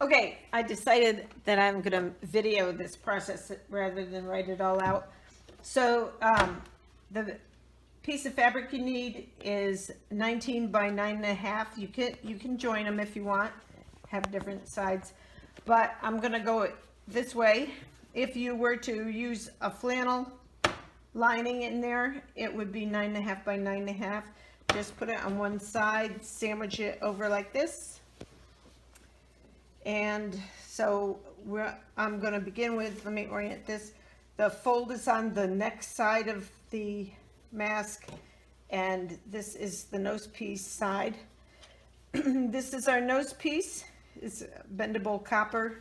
Okay, I decided that I'm gonna video this process rather than write it all out. So the piece of fabric you need is 19 by 9.5. You can join them if you want, have different sides, but I'm gonna go this way. If you were to use a flannel lining in there, it would be 9.5 by 9.5. Just put it on one side, sandwich it over like this. And so I'm going to begin with, let me orient this. The fold is on the next side of the mask, and this is the nose piece side. This is our nose piece. It's bendable copper,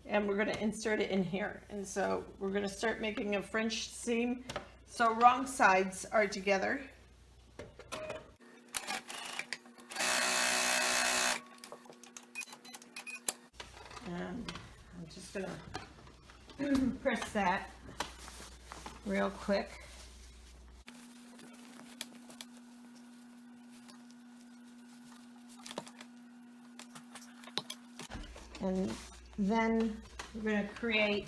and we're going to insert it in here. And so we're going to start making a French seam. So wrong sides are together. And I'm just gonna press that real quick. And then we're going to create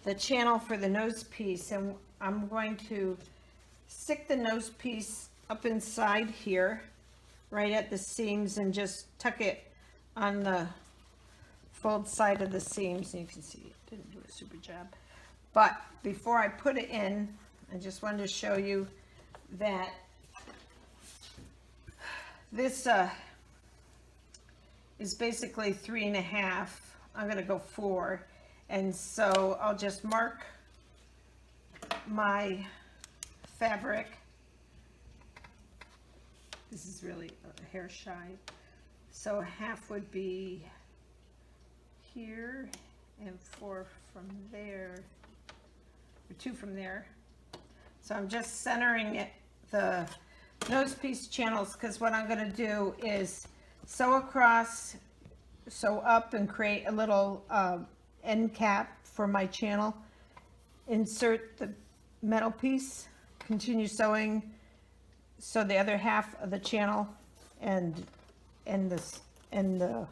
the channel for the nose piece, and I'm going to stick the nose piece up inside here, right at the seams, and just tuck it on the fold side of the seams. And you can see it didn't do a super job. But before I put it in, I just wanted to show you that this is basically 3.5. I'm going to go 4. And so I'll just mark my fabric. This is really a hair shy. So half would be here and 4 from there, or 2 from there. So I'm just centering it, the nose piece channels, because what I'm going to do is sew across, sew up, and create a little end cap for my channel. Insert the metal piece, continue sewing, sew the other half of the channel, and end the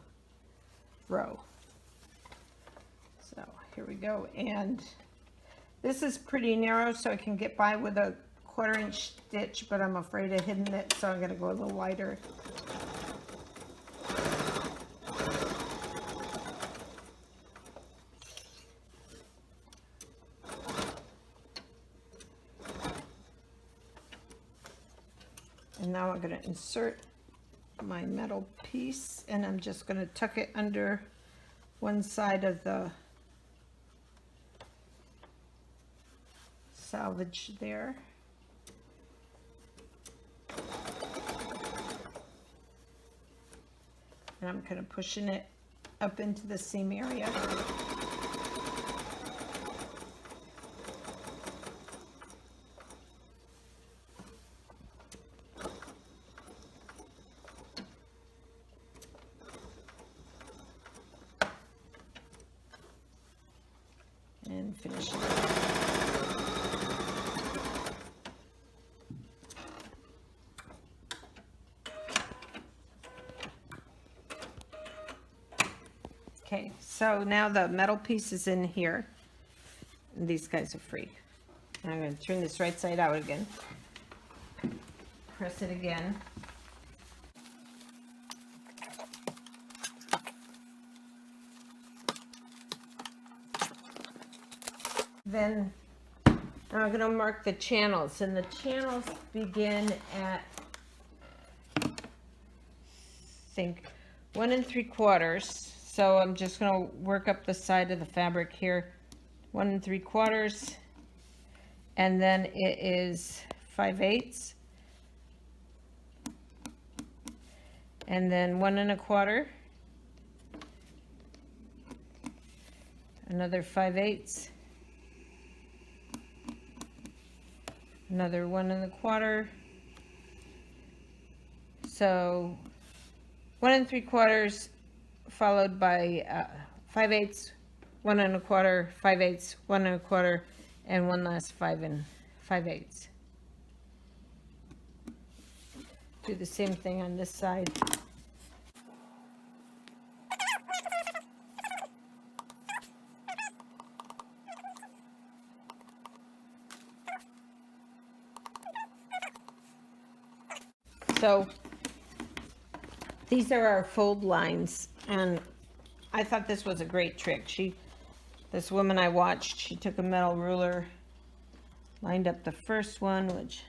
row. So here we go, and this is pretty narrow, so I can get by with a 1/4 inch stitch, but I'm afraid of hitting it, so I'm going to go a little wider. And now I'm going to insert my metal piece, and I'm just going to tuck it under one side of the salvage there. And I'm kind of pushing it up into the seam area. And finish it. Okay, so now the metal piece is in here, and these guys are free. And I'm going to turn this right side out again. Press it again. Then I'm going to mark the channels, and the channels begin at, I think, 1 3/4. So I'm just going to work up the side of the fabric here, 1 3/4, and then it is 5/8, and then 1 1/4, another 5/8, another 1 1/4. So 1 3/4 followed by 5/8, 1 1/4, 5/8, 1 1/4, and one last 5/8. Do the same thing on this side. So these are our fold lines, and I thought this was a great trick. This woman I watched, she took a metal ruler, lined up the first one, which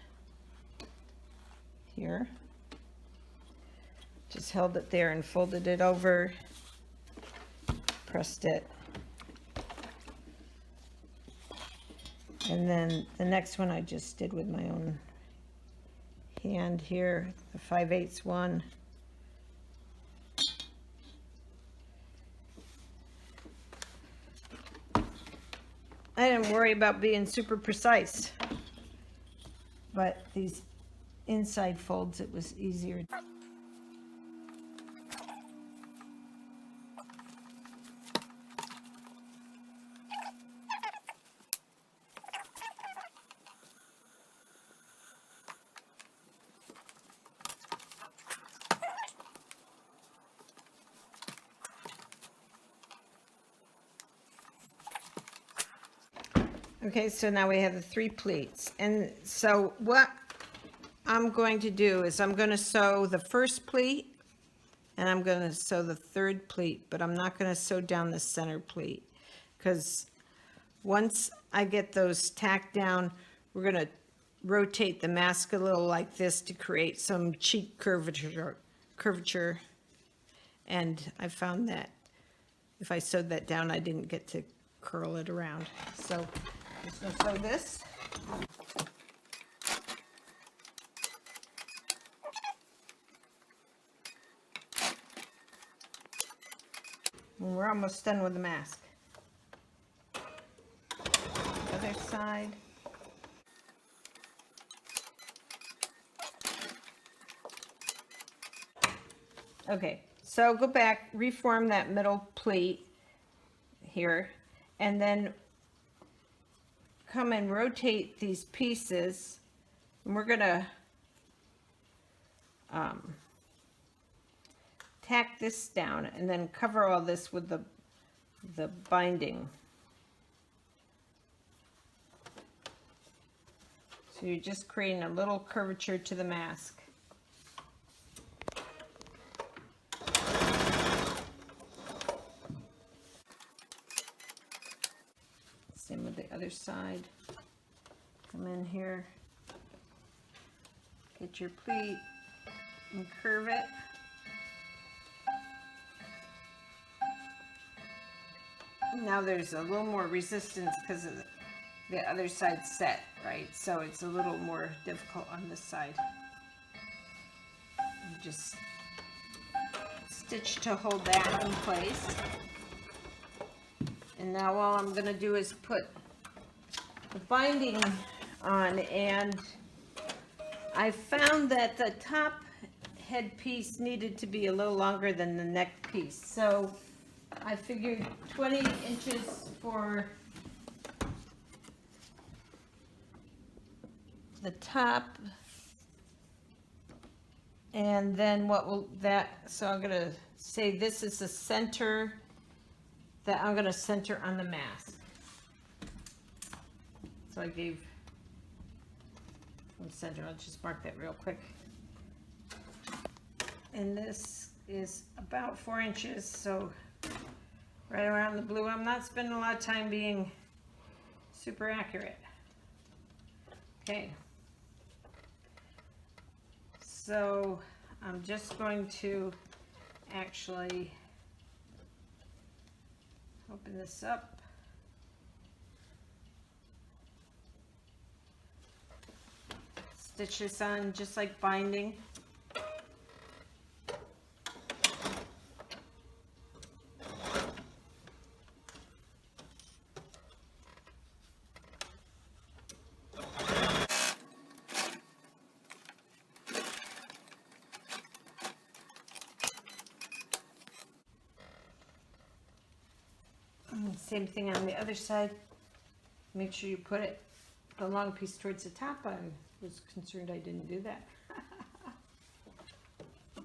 here, just held it there and folded it over, pressed it. And then the next one I just did with my own hand here, the 5/8 one. I didn't worry about being super precise, but these inside folds, it was easier. Okay, so now we have the 3 pleats. And so what I'm going to do is I'm going to sew the first pleat and I'm going to sew the 3rd pleat, but I'm not going to sew down the center pleat, because once I get those tacked down, we're going to rotate the mask a little like this to create some cheek curvature. And I found that if I sewed that down, I didn't get to curl it around. So I'm just going to sew this. And we're almost done with the mask. Other side. Okay, so go back, reform that middle pleat here, and then come and rotate these pieces, and we're gonna tack this down and then cover all this with the binding. So you're just creating a little curvature to the mask. Same with the other side. Come in here, get your pleat and curve it. Now there's a little more resistance because of the other side set, right? So it's a little more difficult on this side. You just stitch to hold that in place. And now all I'm going to do is put the binding on, and I found that the top head piece needed to be a little longer than the neck piece. So I figured 20 inches for the top, and then what will that, so I'm going to say this is the center that I'm going to center on the mask. So I gave from center, I'll just mark that real quick. And this is about 4 inches, so right around the blue. I'm not spending a lot of time being super accurate. Okay. So I'm just going to actually open this up. Stitch this on just like binding. Same thing on the other side. Make sure you put it, the long piece, towards the top. I was concerned I didn't do that. 2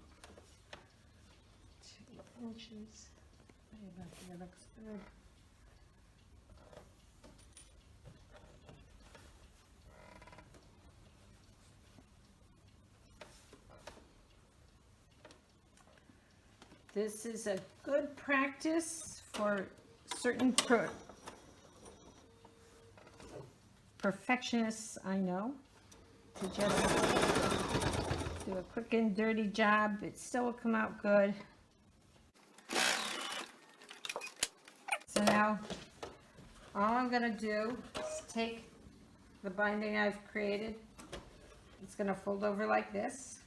inches. That looks good. This is a good practice for certain perfectionists I know, to just do a quick and dirty job. It still will come out good. So now all I'm going to do is take the binding I've created. It's going to fold over like this.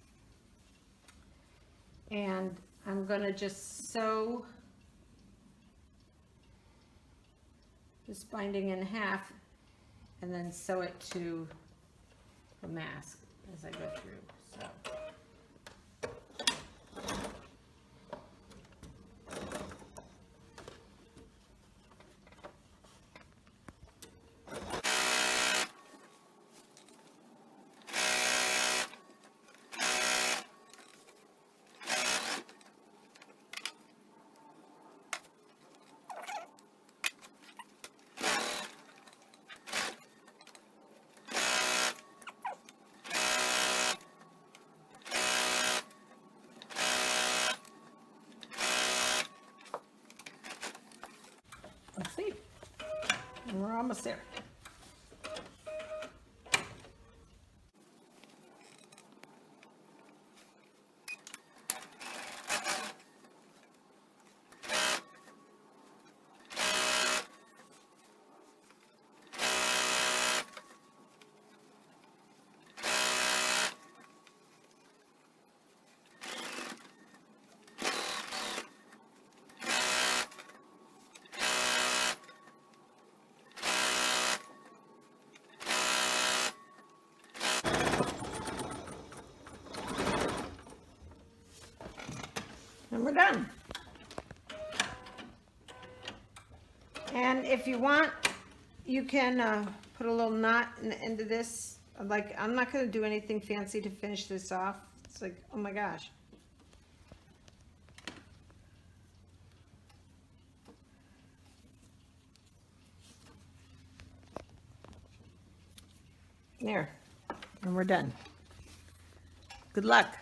And I'm going to just sew this binding in half and then sew it to the mask as I go through. So. Let's see. And we're almost there. And we're done. And if you want, you can put a little knot in the end of this. Like, I'm not going to do anything fancy to finish this off. It's like, oh my gosh. There. And we're done. Good luck.